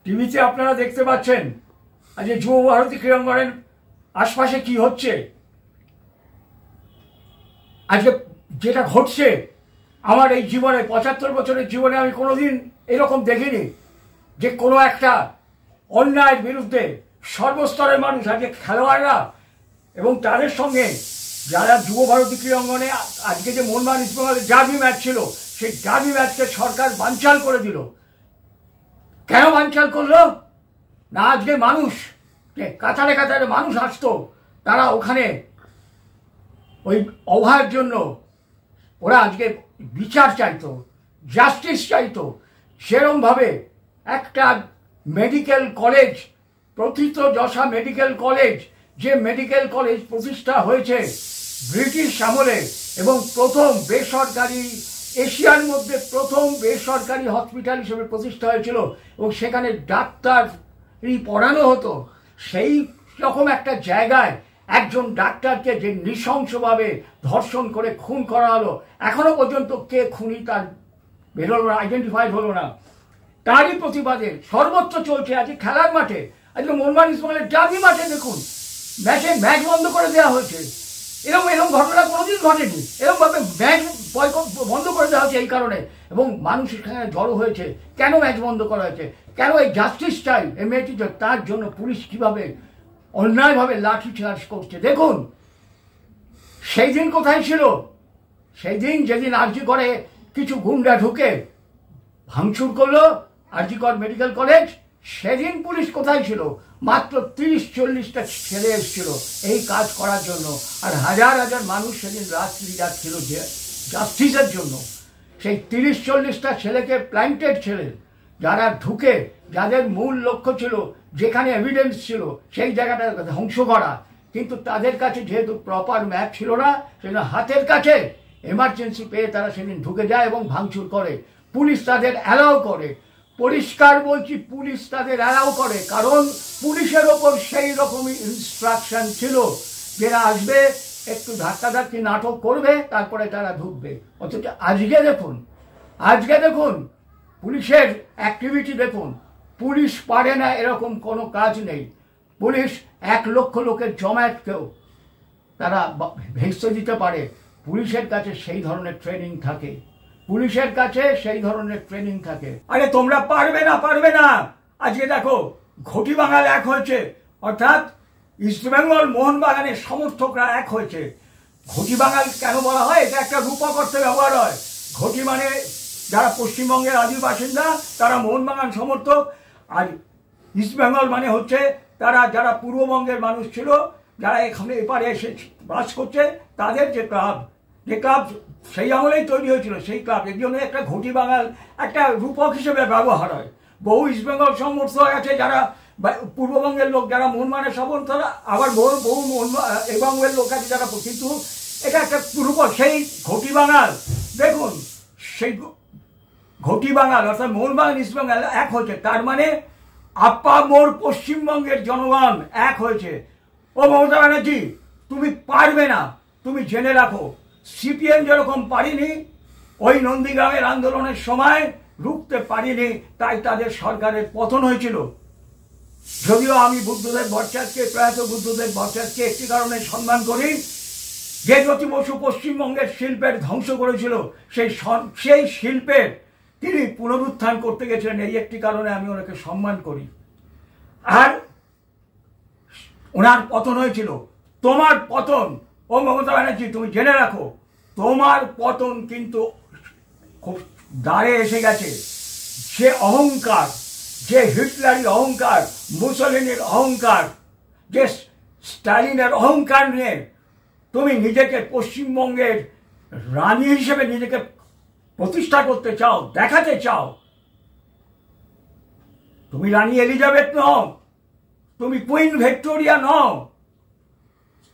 টিভিতে আপনারা দেখতে পাচ্ছেন আজ যুব ভারতী ক্রীড়াঙ্গনের আশপাশে কি হচ্ছে। আজকে যেটা ঘটছে আমার এই জীবনে ৭৫ বছরের জীবনে আমি কোনোদিন এরকম দেখিনি যে কোনো একটা অন্যায়ের বিরুদ্ধে সর্বস্তরের মানুষ আজকে খেলোয়াড়রা এবং তাদের সঙ্গে যারা যুব ভারতী ক্রীড়াঙ্গনে আজকে যে মোহনবাগান ইস্টবেঙ্গলের ডার্বি ম্যাচ ছিল সেই ডার্বি ম্যাচকে সরকার বানচাল করে দিল। কেন বানচাল করলো না, আজকে মানুষ কাতারে কাতারে মানুষ আসতো, তারা ওখানে ওই অভয়ের জন্য ওরা আজকে বিচার চাইতো, জাস্টিস চাইতো। সেরমভাবে একটা মেডিকেল কলেজ, প্রথিত যশা মেডিকেল কলেজ, যে মেডিকেল কলেজ প্রতিষ্ঠা হয়েছে ব্রিটিশ আমলে এবং প্রথম বেসরকারি, এশিয়ার মধ্যে প্রথম বেসরকারি হসপিটাল হিসেবে প্রতিষ্ঠা হয়েছিল এবং সেখানে ডাক্তারই পড়ানো হতো, সেই রকম একটা জায়গায় একজন ডাক্তারকে যে নৃশংসভাবে ধর্ষণ করে খুন করা হলো, এখনো পর্যন্ত কে খুনি তার বেরোলো না, আইডেন্টিফাইড হলো না। তারই প্রতিবাদে সর্বত্র চলছে আজকে খেলার মাঠে, আজকে মোহনবাগান ইস্টবেঙ্গলের ডার্বি মাঠে দেখুন ম্যাচ বন্ধ করে দেওয়া হয়েছে। এরকম ঘটনা কোনোদিন ঘটেনি, এরকমভাবে ম্যাচ বন্ধ করে দেওয়া হয়েছে এই কারণে। এবং মানুষ এখানে জড়ো হয়েছে, কেন ম্যাচ বন্ধ করা হয়েছে, কেন এই জাস্টিস চাই এই মেয়েটি, তার জন্য পুলিশ কিভাবে অন্যায়ভাবে লাঠি চার্জ করছে। দেখুন সেই দিন কোথায় ছিল, সেই দিন যেদিন আরজি করে কিছু গুন্ডা ঢুকে ভাঙচুর করলো আরজিকর মেডিকেল কলেজ, সেদিন পুলিশ কোথায় ছিল? মাত্র ৩০-৪০টা ছেলে এসেছিল এই কাজ করার জন্য, আর হাজার হাজার মানুষ সেদিন রাত্রি যাচ্ছিল যে জাস্টিসের জন্য। সেই ৩০-৪০টা ছেলেকে প্ল্যান্টেড ছেলে যারা ঢুকে, যাদের মূল লক্ষ্য ছিল যেখানে এভিডেন্স ছিল সেই জায়গাটা ধ্বংস করা, কিন্তু তাদের কাছে যেহেতু প্রপার ম্যাপ ছিল না, সেজন্য হাতের কাছে এমার্জেন্সি পেয়ে তারা সেদিন ঢুকে যায় এবং ভাঙচুর করে। পুলিশ তাদের অ্যালাউ করে, পরিষ্কার বলছি পুলিশ তাদের অ্যালাউ করে, কারণ পুলিশের ওপর সেই রকমই ইনস্ট্রাকশন ছিল, যারা আসবে একটু ধাক্কাধাক্কি নাটক করবে তারপরে তারা ঢুকবে। অথচ আজকে দেখুন পুলিশের অ্যাক্টিভিটি দেখুন, পুলিশ পারে না এরকম কোনো কাজ নেই। পুলিশ ১ লক্ষ লোকের জমায়েতকেও তারা ভেস্তে দিতে পারে। পুলিশের কাছে সেই ধরনের ট্রেনিং থাকে, পুলিশের কাছে সেই ধরনের ট্রেনিং থাকে। আরে তোমরা পারবে না। আজকে দেখো ঘটি বাঙাল এক হয়েছে, অর্থাৎ ইস্টবেঙ্গল মোহনবাগানের সমর্থকরা এক হয়েছে। ঘটি বাঙাল কেন বলা হয়? এটা একটা রূপক অর্থে ব্যবহার হয়। ঘটি মানে যারা পশ্চিমবঙ্গের আদি বাসিন্দা তারা মোহনবাগান সমর্থক, আর ইস্টবেঙ্গল মানে হচ্ছে তারা যারা পূর্ববঙ্গের মানুষ ছিল, যারা এখানে এপারে এসে বাস করছে, তাদের যে ক্লাব সেই আমলেই তৈরি হয়েছিল, সেই ক্লাব। এর জন্য একটা ঘটি বাঙাল একটা রূপক হিসেবে ব্যবহার হয়। বহু ইস্টবেঙ্গল সমর্থক আছে যারা পূর্ববঙ্গের লোক, যারা মোহনবাগানের সমর্থক, আবার বহু বঙ্গের লোক আছে যারা, কিন্তু এটা একটা রূপক। সেই ঘটি বাঙাল দেখুন, সেই ঘটি বাঙাল অর্থাৎ মোহনবাগান ইস্টবেঙ্গল এক হয়েছে, তার মানে আপামর পশ্চিমবঙ্গের জনগণ এক হয়েছে। ও মমতা ব্যানার্জি, তুমি পারবে না, তুমি জেনে রাখো সিপিএম যেরকম পারিনি ওই নন্দীগ্রামের আন্দোলনের সময় রুখতে পারিনি, তাই তাদের সরকারের পতন হয়েছিল। যদিও আমি বুদ্ধদেব ভট্টাচার্যকে, প্রয়াত বুদ্ধদেব ভট্টাচার্যকে একটি কারণে সম্মান করি, যে জ্যোতি বসু পশ্চিমবঙ্গের শিল্পের ধ্বংস করেছিল, সেই শিল্পের তিনি পুনরুত্থান করতে গেছিলেন, এই একটি কারণে আমি ওনাকে সম্মান করি। আর ওনার পতন হয়েছিল। তোমার পতন, ও মমতা ব্যানার্জি তুমি জেনে রাখো, তোমার পতন কিন্তু খুব দ্বারে এসে গেছে। যে অহংকার, যে হিটলারি অহংকার, মুসলিনের অহংকার, যে স্টালিনের অহংকার নিয়ে তুমি নিজেকে পশ্চিমবঙ্গের রানী হিসেবে নিজেকে প্রতিষ্ঠা করতে চাও, দেখাতে চাও, তুমি রানী এলিজাবেথ নও, তুমি কুইন ভিক্টোরিয়া নও,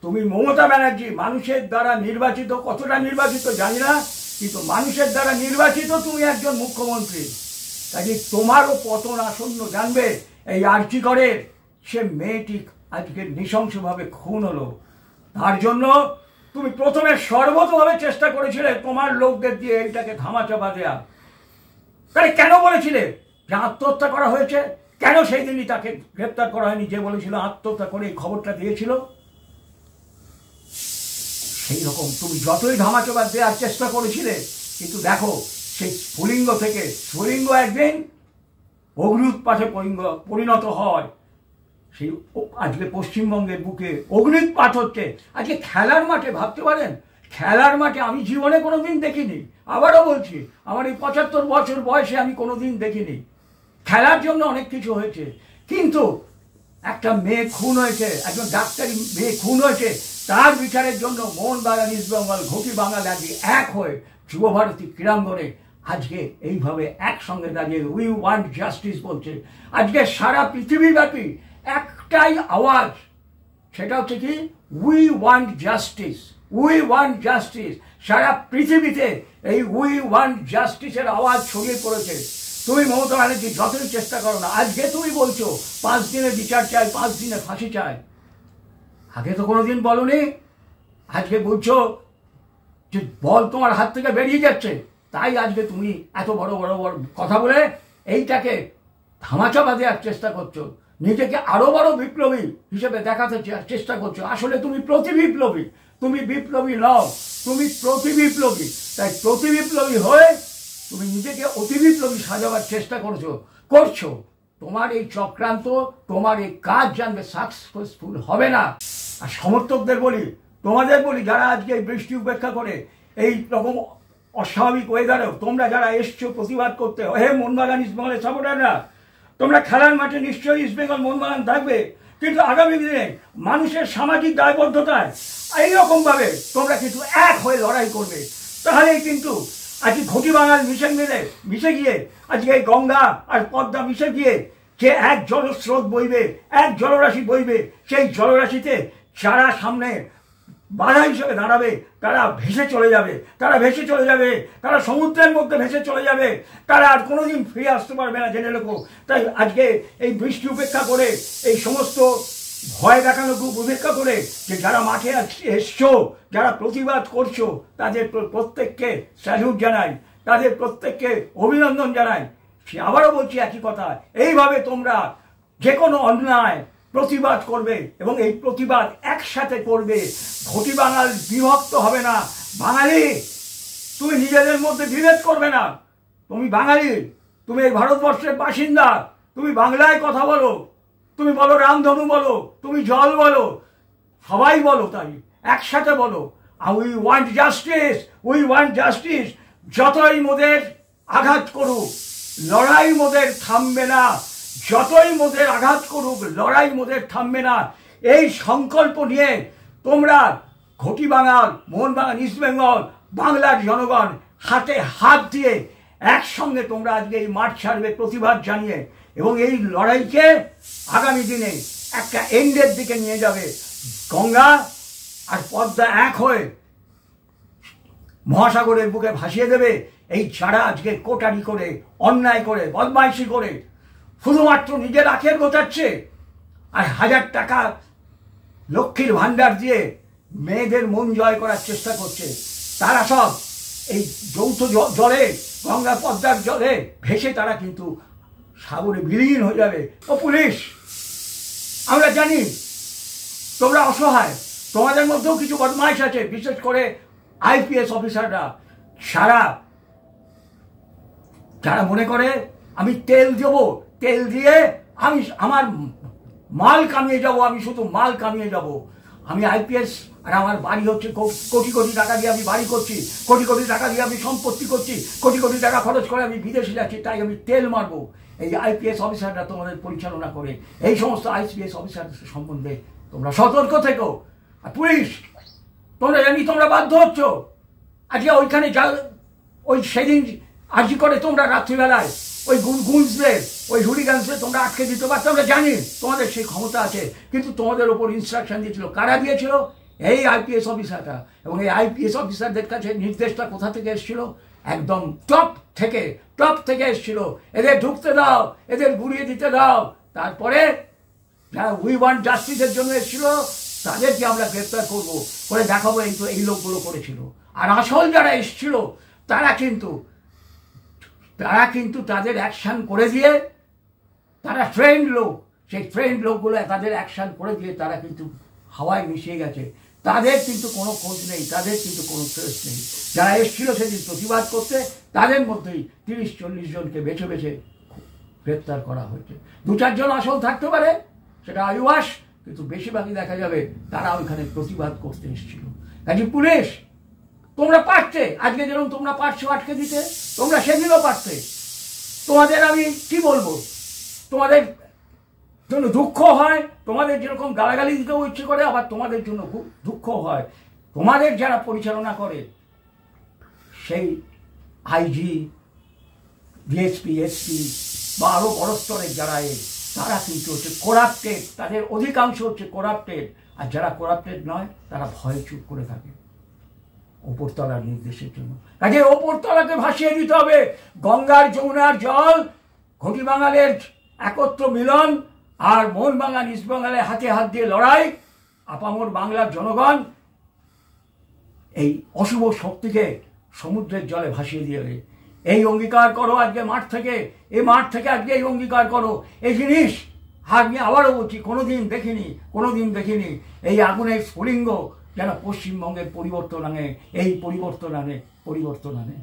তুমি মমতা ব্যানার্জি, মানুষের দ্বারা নির্বাচিত। কতটা নির্বাচিত জানি না, কিন্তু মানুষের দ্বারা নির্বাচিত তুমি একজন মুখ্যমন্ত্রী। কাজে তোমারও পতন আসন্ন, জানবে। এই আরজি করে সে মেয়েটি আজকে নৃশংসভাবে খুন হলো, তার জন্য তুমি প্রথমে সর্বতভাবে চেষ্টা করেছিলে তোমার লোকদের দিয়ে এইটাকে ধামাচাপা দেয়া। তাহলে কেন বলেছিলে যে আত্মহত্যা করা হয়েছে? কেন সেই দিনই তাকে গ্রেপ্তার করা হয়নি যে বলেছিল আত্মহত্যা করে এই খবরটা দিয়েছিল? সেই রকম তুমি যতই ধামাচাপা দেওয়ার চেষ্টা করেছিলে, কিন্তু দেখো সেই স্ফুলিঙ্গ থেকে স্ফুলিঙ্গ একদিন অগ্ন্যুৎপাতে পরিণত হয়। সেই আজকে পশ্চিমবঙ্গের বুকে অগ্ন্যুৎপাত হচ্ছে। আজকে খেলার মাঠে, ভাবতে পারেন, খেলার মাঠে আমি জীবনে কোনোদিন দেখিনি, আবারও বলছি, আমার এই 75 বছর বয়সে আমি কোনোদিন দেখিনি। খেলার জন্য অনেক কিছু হয়েছে, কিন্তু একটা মেয়ে খুন হয়েছে, একজন ডাক্তারি মেয়ে খুন হয়েছে, তার বিচারের জন্য মোহনবাগান, ইস্টবেঙ্গল, ঘটি বাঙাল আজকে এক হয়ে যুবভারতী ক্রীড়াঙ্গনে আজকে এইভাবে একসঙ্গে দাঁড়িয়ে উই ওয়ান্ট জাস্টিস বলছে। আজকে সারা পৃথিবীব্যাপী একটাই আওয়াজ, সেটা হচ্ছে কি, we want justice, we want justice. সারা পৃথিবীতে এই উই ওয়ান্ট জাস্টিসের আওয়াজ ছড়িয়ে পড়েছে। তুমি মমতা ব্যানার্জি যতই চেষ্টা করো না, আজকে তুমি বলছো 5 দিনের বিচার চাই, 5 দিনে ফাঁসি চাই। আগে তো কোনোদিন বলনি, আজকে বলছো যে বল তোমার হাত থেকে বেরিয়ে যাচ্ছে, তাই আজকে তুমি এত বড় বড় বড় কথা বলে এইটাকে ধামাচাপা দেওয়ার চেষ্টা করছো, নিজেকে আরো বড় বিপ্লবী হিসেবে দেখাতে চেষ্টা করছো। আসলে তুমি প্রতি বিপ্লবী, তুমি বিপ্লবী নও, তুমি প্রতি বিপ্লবী। তাই প্রতি বিপ্লবী হয়ে তুমি নিজেকে অতি বিপ্লবী সাজাবার চেষ্টা করছো। তোমার এই চক্রান্ত, তোমার এই কাজ জানবে সাকসেসফুল হবে না। আর সমর্থকদের বলি, তোমাদের বলি, যারা আজকে এই বৃষ্টি উপেক্ষা করে এই রকম অস্বাভাবিক ওয়েদারেও তোমরা যারা এসছো প্রতিবাদ করতে, হে মোহনবাগান ইস্টবেঙ্গলের সাপোর্টাররা, তোমরা খেলার মাঠে নিশ্চয়ই ইস্টবেঙ্গল মোহনবাগান থাকবে, কিন্তু আগামী দিনে মানুষের সামাজিক দায়বদ্ধতায় এইরকমভাবে তোমরা কিন্তু এক হয়ে লড়াই করবে। তাহলেই কিন্তু আজকে ঘটি বাঙাল মিশে গিয়ে আজকে এই গঙ্গা আর পদ্মা মিশে গিয়ে যে এক জলস্রোত বইবে, এক জলরাশি বইবে, সেই জলরাশিতে যারা সামনে বাধা হিসেবে দাঁড়াবে তারা ভেসে চলে যাবে, তারা সমুদ্রের মধ্যে ভেসে চলে যাবে, তারা আর কোনোদিন ফিরে আসতে পারবে না, জেনে রেখো। তাই আজকে এই বৃষ্টি উপেক্ষা করে, এই সমস্ত ভয় দেখানো উপেক্ষা করে যে যারা মাঠে এসছো, যারা প্রতিবাদ করছো, তাদের প্রত্যেককে স্যালুট জানাই, তাদের প্রত্যেককে অভিনন্দন জানাই। আবারও বলছি একই কথা, এইভাবে তোমরা যে কোনো অন্যায় প্রতিবাদ করবে এবং এই প্রতিবাদ একসাথে করবে। ঘটি বাঙাল বিভক্ত হবে না। বাঙালি, তুমি নিজেদের মধ্যে বিভেদ করবে না। তুমি বাঙালি, তুমি এই ভারতবর্ষের বাসিন্দা, তুমি বাংলায় কথা বলো, তুমি বলো রামধনু বলো, তুমি জল বলো, সবাই বলো, তাই একসাথে বলো we want justice, we want justice. যতই মোদের আঘাত করুক, লড়াই মোদের থামবে না। যতই মোদের আঘাত করুক, লড়াই মোদের থামবে না। এই সংকল্প নিয়ে তোমরা ঘটি বাঙাল, মোহনবাগান, ইস্টবেঙ্গল, বাংলার জনগণ হাতে হাত দিয়ে একসঙ্গে তোমরা আজকে এই মাঠ ছাড়বে প্রতিবাদ জানিয়ে, এবং এই লড়াইকে আগামী দিনে একটা এন্ডের দিকে নিয়ে যাবে। গঙ্গা আর পদ্মা এক হয়ে মহাসাগরের বুকে ভাসিয়ে দেবে এই যারা আজকে কোটারি করে, অন্যায় করে, বদমাইশি করে শুধুমাত্র নিজের আখের গোছাচ্ছে আর 1000 টাকা লক্ষ্মীর ভাণ্ডার দিয়ে মেয়েদের মন জয় করার চেষ্টা করছে। তারা সব এই যৌথ জলে, গঙ্গা পদ্মার জলে ভেসে তারা কিন্তু সাগরে বিলীন হয়ে যাবে। ও পুলিশ, আমরা জানি তোমরা অসহায়, তোমাদের মধ্যেও কিছু বদমাইশ আছে, বিশেষ করে আইপিএস অফিসাররা, যারা মনে করে আমি তেল দেবো, তেল দিয়ে আমি আমার মাল কামিয়ে যাব, আমি শুধু মাল কামিয়ে যাব। আমি আইপিএস আর আমার বাড়ি হচ্ছে কোটি কোটি টাকা দিয়ে আমি বাড়ি করছি, কোটি কোটি টাকা দিয়ে আমি সম্পত্তি করছি, কোটি কোটি টাকা খরচ করে আমি বিদেশে যাচ্ছি, তাই আমি তেল মারবো। এই আইপিএস অফিসাররা তোমাদের পরিচালনা করে, এই সমস্ত আইপিএস অফিসারদের সম্বন্ধে তোমরা সতর্ক থেকো। আর পুলিশ, তোমরা জানি তোমরা বাধ্য হচ্ছ আজকে ওইখানে ওই সেদিন আজকে করে তোমরা রাত্রিবেলায় ওই গুন্সদের, ওই হুলিগান্সদের তোমরা আটকে দিতে পারতো, আমরা জানি তোমাদের সেই ক্ষমতা আছে, কিন্তু তোমাদের ওপর ইনস্ট্রাকশন দিয়েছিল কারা দিয়েছিল? এই আইপিএস অফিসাররা। এবং এই আইপিএস অফিসারদের কাছে নির্দেশটা কোথা থেকে এসেছিল? একদম টপ থেকে এসেছিল, এদের ঢুকতে দাও, এদের গুড়িয়ে দিতে দাও। তারপরে যারা উই ওয়ান্ট জাস্টিসের জন্য এসেছিল তাদেরকে আমরা গ্রেপ্তার করবো, করে দেখাবো এই লোকগুলো করেছিল। আর আসল যারা এসেছিল তারা কিন্তু তাদের অ্যাকশন করে দিয়ে তারা ট্রেন্ড লোক, সেই ট্রেন্ড লোকগুলো তাদের অ্যাকশন করে দিয়ে তারা কিন্তু হাওয়ায় মিশিয়ে গেছে। তাদের কিন্তু কোনো খোঁজ নেই, তাদের কিন্তু কোনো ট্রেস নেই। যারা এসেছিল সেদিন প্রতিবাদ করতে, তাদের মধ্যেই 30-40 জনকে বেছে বেছে গ্রেপ্তার করা হয়েছে। 2-4 জন আসল থাকতে পারে, সেটা আয়ুবাস, কিন্তু বেশিরভাগই দেখা যাবে তারা ওইখানে প্রতিবাদ করতে এসেছিল। কাজে পুলিশ, তোমরা পারতে, আজকে যেরকম তোমরা পারছো আটকে দিতে, তোমরা সেদিনও পারতে। তোমাদের আমি কি বলবো, তোমাদের জন্য দুঃখ হয়, তোমাদের যেরকম গালাগালি দিতেও ইচ্ছে করে, আবার তোমাদের জন্য খুব দুঃখ হয় তোমাদের যারা পরিচালনা করে, সেই আইজি, ডিএসপি, এসপি বা আরো বড় স্তরের যারা তারা কিন্তু হচ্ছে করাপ্টেড, তাদের অধিকাংশ হচ্ছে করাপ্টেড। আর যারা করাপ্টেড নয় তারা ভয়ে চুপ করে থাকে ওপরতলার নির্দেশের জন্য। কাজে ওপরতলাকে ভাসিয়ে দিতে হবে। গঙ্গার যমুনার জল, ঘটি বাঙালের একত্র মিলন, আর মোহনবাগান ইস্টবেঙ্গলের হাতে হাত দিয়ে লড়াই, আপামর বাংলার জনগণ এই অশুভ শক্তিকে সমুদ্রের জলে ভাসিয়ে দিয়ে এই অঙ্গীকার করো আজকে মাঠ থেকে, এই মাঠ থেকে আজকে এই অঙ্গীকার করো। এই জিনিস আমি আবারও বলছি, কোনোদিন দেখিনি এই আগুনের স্ফুলিঙ্গ যেন পশ্চিমবঙ্গের পরিবর্তন আনে, এই পরিবর্তন আনে।